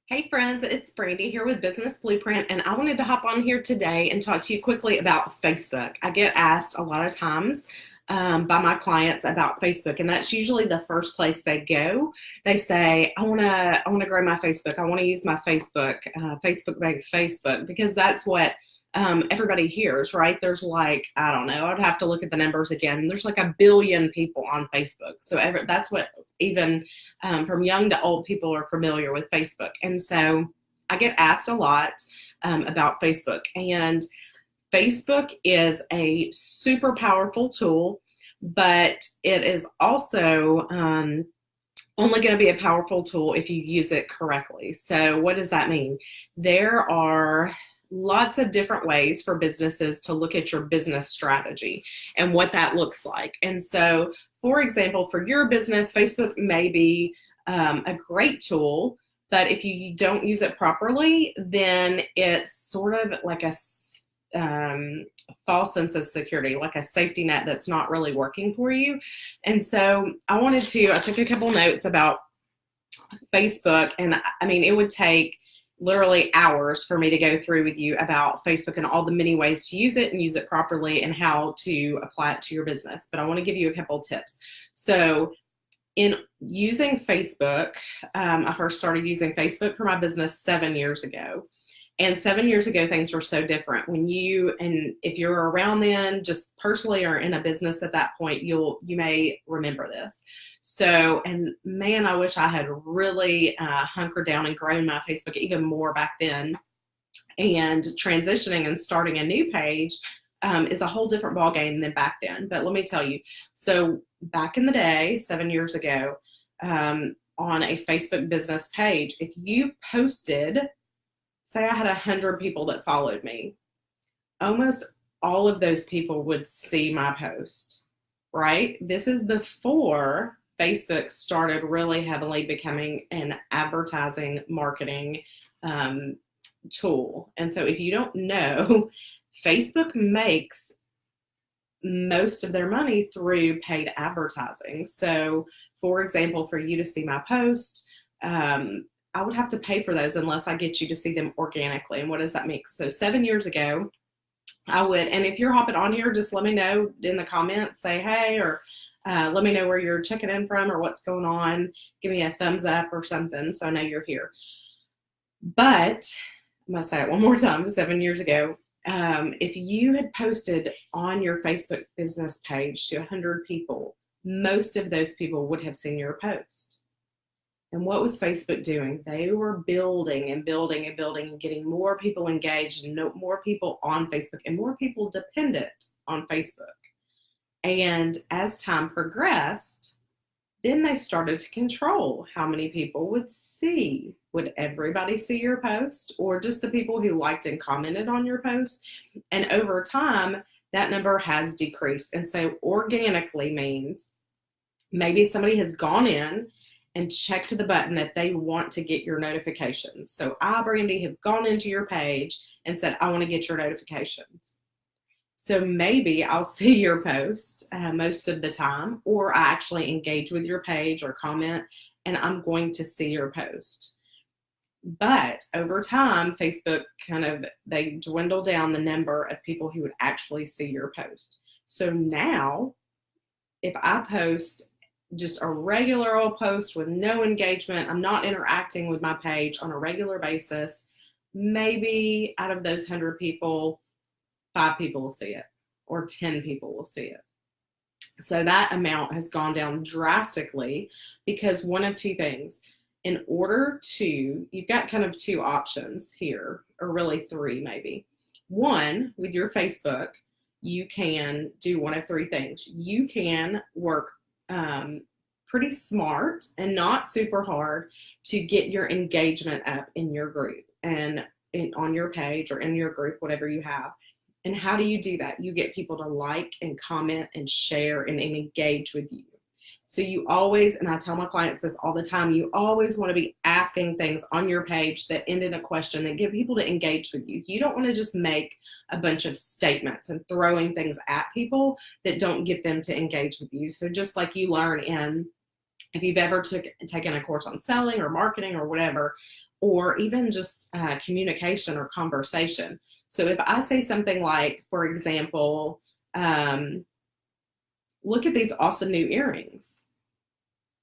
Hey friends, it's Brandy here with Business Blueprint, and I wanted to hop on here today and talk to you quickly about Facebook. I get asked a lot of times by my clients about Facebook, and that's usually the first place they go. They say, "I want to grow my Facebook. I want to use my Facebook, Facebook makes Facebook," because that's what everybody hears, right? There's like I don't know. I'd have to look at the numbers again. There's like a billion people on Facebook, so that's what even from young to old, people are familiar with Facebook. And so I get asked a lot about Facebook. And Facebook is a super powerful tool, but it is also only going to be a powerful tool if you use it correctly. So, what does that mean? There are lots of different ways for businesses to look at your business strategy and what that looks like. And so, for example, for your business, Facebook may be a great tool, but if you don't use it properly, then it's sort of like a false sense of security, like a safety net that's not really working for you. And so I took a couple notes about Facebook, and I mean, it would take literally hours for me to go through with you about Facebook and all the many ways to use it and use it properly and how to apply it to your business. But I want to give you a couple of tips. So, in using Facebook, I first started using Facebook for my business 7 years ago. And 7 years ago, things were so different. And if you're around then, just personally or in a business at that point, you may remember this. So, and man, I wish I had really hunkered down and grown my Facebook even more back then. And transitioning and starting a new page is a whole different ballgame than back then. But let me tell you, so back in the day, 7 years ago, on a Facebook business page, if you posted, say I had 100 people that followed me, almost all of those people would see my post, right? This is before Facebook started really heavily becoming an advertising marketing tool. And so if you don't know, Facebook makes most of their money through paid advertising. So, for example, for you to see my post, I would have to pay for those unless I get you to see them organically. And what does that mean? So 7 years ago, I would, and if you're hopping on here, just let me know in the comments, say hey, or let me know where you're checking in from or what's going on. Give me a thumbs up or something so I know you're here. But I'm going to say it one more time, 7 years ago, if you had posted on your Facebook business page to 100 people, most of those people would have seen your post. And what was Facebook doing? They were building and building and building and getting more people engaged and more people on Facebook and more people dependent on Facebook. And as time progressed, then they started to control how many people would see. Would everybody see your post or just the people who liked and commented on your post? And over time, that number has decreased. And so organically means maybe somebody has gone in and checked the button that they want to get your notifications. So I, Brandy, have gone into your page and said, I want to get your notifications. So maybe I'll see your post most of the time, or I actually engage with your page or comment, and I'm going to see your post. But over time, Facebook they dwindle down the number of people who would actually see your post. So now, if I post just a regular old post with no engagement, I'm not interacting with my page on a regular basis, maybe out of those 100 people, 5 people will see it or 10 people will see it. So that amount has gone down drastically because one of two things. You've got kind of two options here, or really three maybe. One, with your Facebook, you can do one of three things. You can work pretty smart and not super hard to get your engagement up in your group and on your page or in your group, whatever you have. And how do you do that? You get people to like and comment and share and engage with you. So you always, and I tell my clients this all the time, you always want to be asking things on your page that end in a question that get people to engage with you. You don't want to just make a bunch of statements and throwing things at people that don't get them to engage with you. So just like you learn in if you've ever taken a course on selling or marketing or whatever, or even just communication or conversation. So if I say something like, for example, look at these awesome new earrings.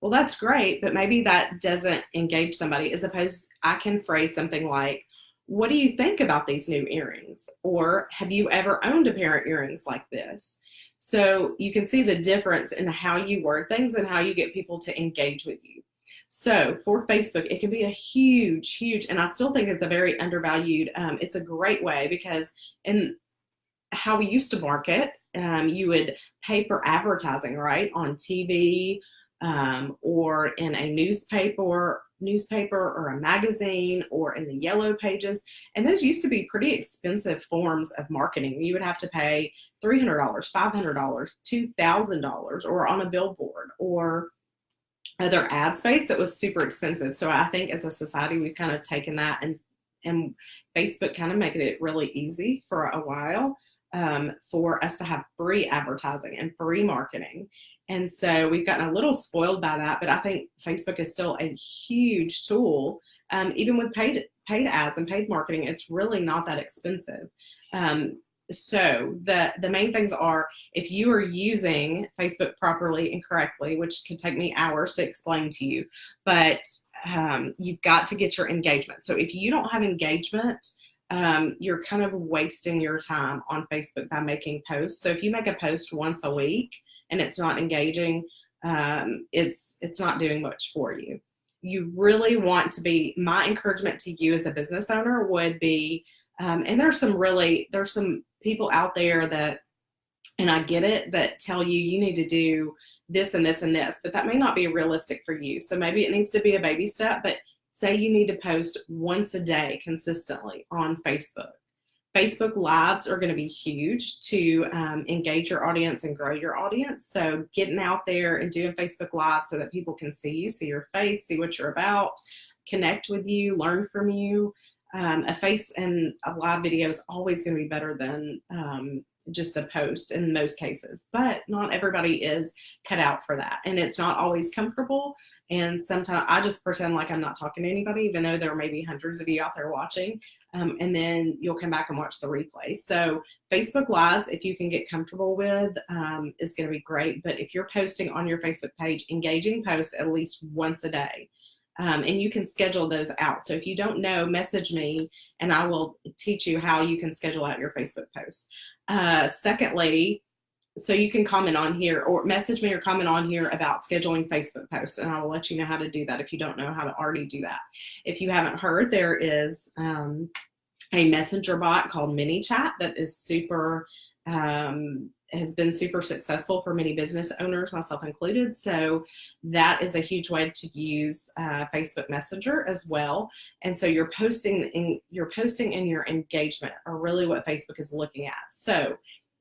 Well, that's great, but maybe that doesn't engage somebody. As opposed, I can phrase something like, what do you think about these new earrings? Or have you ever owned a pair of earrings like this? So you can see the difference in how you word things and how you get people to engage with you. So for Facebook, it can be a huge, and I still think it's a very undervalued, it's a great way, because in how we used to market, you would pay for advertising, right? On TV, or in a newspaper or a magazine, or in the yellow pages. And those used to be pretty expensive forms of marketing. You would have to pay $300, $500, $2,000, or on a billboard, or other ad space that was super expensive. So I think as a society, we've kind of taken that, and Facebook kind of making it really easy for a while, for us to have free advertising and free marketing. And so we've gotten a little spoiled by that, but I think Facebook is still a huge tool. Even with paid ads and paid marketing, it's really not that expensive. So the main things are, if you are using Facebook properly and correctly, which could take me hours to explain to you, but you've got to get your engagement. So if you don't have engagement, you're kind of wasting your time on Facebook by making posts. So if you make a post once a week and it's not engaging, it's not doing much for you. You really want to be, my encouragement to you as a business owner would be, and there's some people out there that, and I get it, that tell you need to do this and this and this, but that may not be realistic for you. So maybe it needs to be a baby step, but say you need to post once a day consistently on Facebook. Facebook Lives are going to be huge to engage your audience and grow your audience. So getting out there and doing Facebook Live so that people can see you, see your face, see what you're about, connect with you, learn from you. A face and a live video is always going to be better than just a post in most cases, but not everybody is cut out for that. And it's not always comfortable. And sometimes I just pretend like I'm not talking to anybody, even though there may be hundreds of you out there watching. And then you'll come back and watch the replay. So Facebook Lives, if you can get comfortable with, is going to be great. But if you're posting on your Facebook page, engaging posts at least once a day. And you can schedule those out. So if you don't know, message me and I will teach you how you can schedule out your Facebook post. Secondly, so you can comment on here or message me or comment on here about scheduling Facebook posts, and I will let you know how to do that if you don't know how to already do that. If you haven't heard, there is a messenger bot called ManyChat that is super, has been super successful for many business owners, myself included. So that is a huge way to use Facebook Messenger as well. And so your posting and your engagement are really what Facebook is looking at. So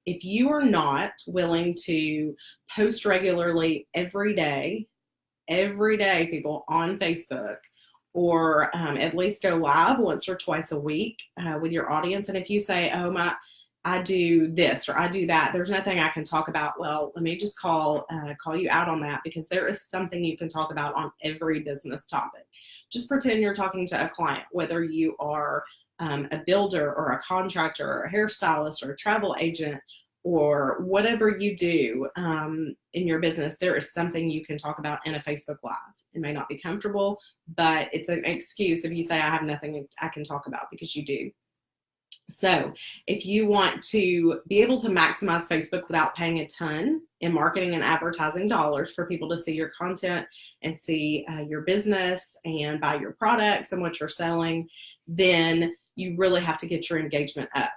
if you are not willing to post regularly every day, people on Facebook, or at least go live once or twice a week with your audience. And if you say, oh, I do this or I do that, there's nothing I can talk about. Well, let me just call you out on that, because there is something you can talk about on every business topic. Just pretend you're talking to a client, whether you are a builder or a contractor or a hairstylist or a travel agent or whatever you do in your business, there is something you can talk about in a Facebook Live. It may not be comfortable, but it's an excuse if you say, I have nothing I can talk about, because you do. So if you want to be able to maximize Facebook without paying a ton in marketing and advertising dollars for people to see your content and see your business and buy your products and what you're selling, then you really have to get your engagement up.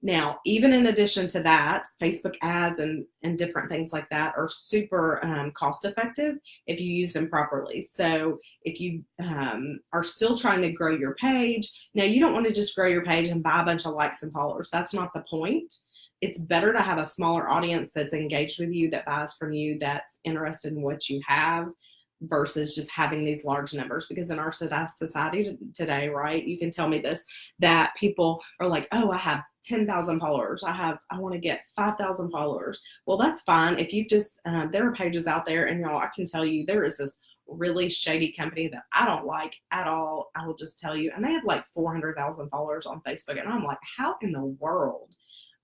Now, even in addition to that, Facebook ads and different things like that are super cost effective if you use them properly. So if you are still trying to grow your page, now you don't want to just grow your page and buy a bunch of likes and followers. That's not the point. It's better to have a smaller audience that's engaged with you, that buys from you, that's interested in what you have, versus just having these large numbers. Because in our society today, right, you can tell me this, that people are like, oh, I have 10,000 followers. I want to get 5,000 followers. Well, that's fine. If you've just, there are pages out there, and y'all, I can tell you there is this really shady company that I don't like at all. I will just tell you. And they have like 400,000 followers on Facebook. And I'm like, how in the world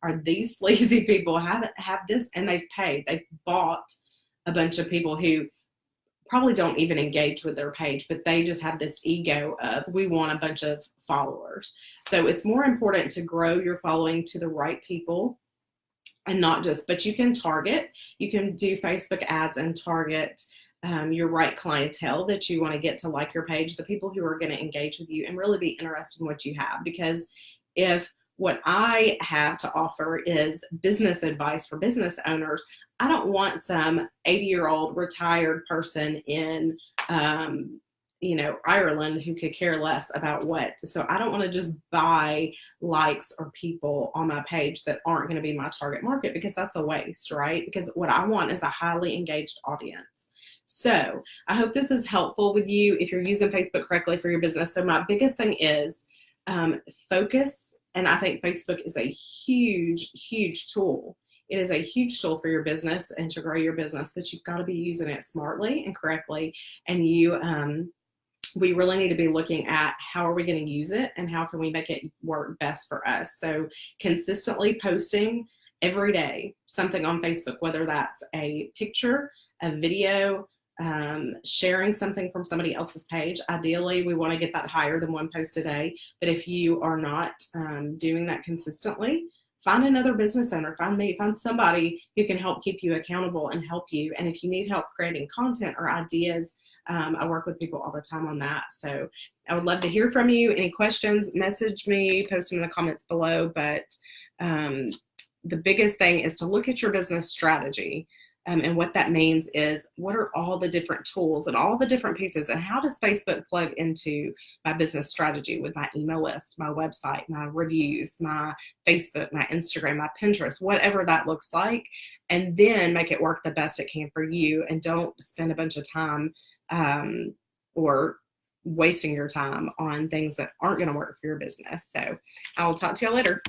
are these lazy people have this? And they've bought a bunch of people who probably don't even engage with their page, but they just have this ego of, we want a bunch of followers. So it's more important to grow your following to the right people, and not just, but you can do Facebook ads and target your right clientele that you want to get to like your page, the people who are going to engage with you and really be interested in what you have. Because if what I have to offer is business advice for business owners, I don't want some 80-year-old retired person in, Ireland who could care less about what. So I don't want to just buy likes or people on my page that aren't going to be my target market, because that's a waste, right? Because what I want is a highly engaged audience. So I hope this is helpful with you if you're using Facebook correctly for your business. So my biggest thing is focus. And I think Facebook is a huge, huge tool. It is a huge tool for your business and to grow your business, but you've got to be using it smartly and correctly. And we really need to be looking at how are we going to use it and how can we make it work best for us. So consistently posting every day something on Facebook, whether that's a picture, a video, sharing something from somebody else's page. Ideally, we want to get that higher than one post a day. But if you are not doing that consistently, find another business owner, find somebody who can help keep you accountable and help you. And if you need help creating content or ideas, I work with people all the time on that. So I would love to hear from you. Any questions, message me, post them in the comments below. But the biggest thing is to look at your business strategy. And what that means is, what are all the different tools and all the different pieces, and how does Facebook plug into my business strategy with my email list, my website, my reviews, my Facebook, my Instagram, my Pinterest, whatever that looks like, and then make it work the best it can for you. And don't spend a bunch of time or wasting your time on things that aren't going to work for your business. So I will talk to you later.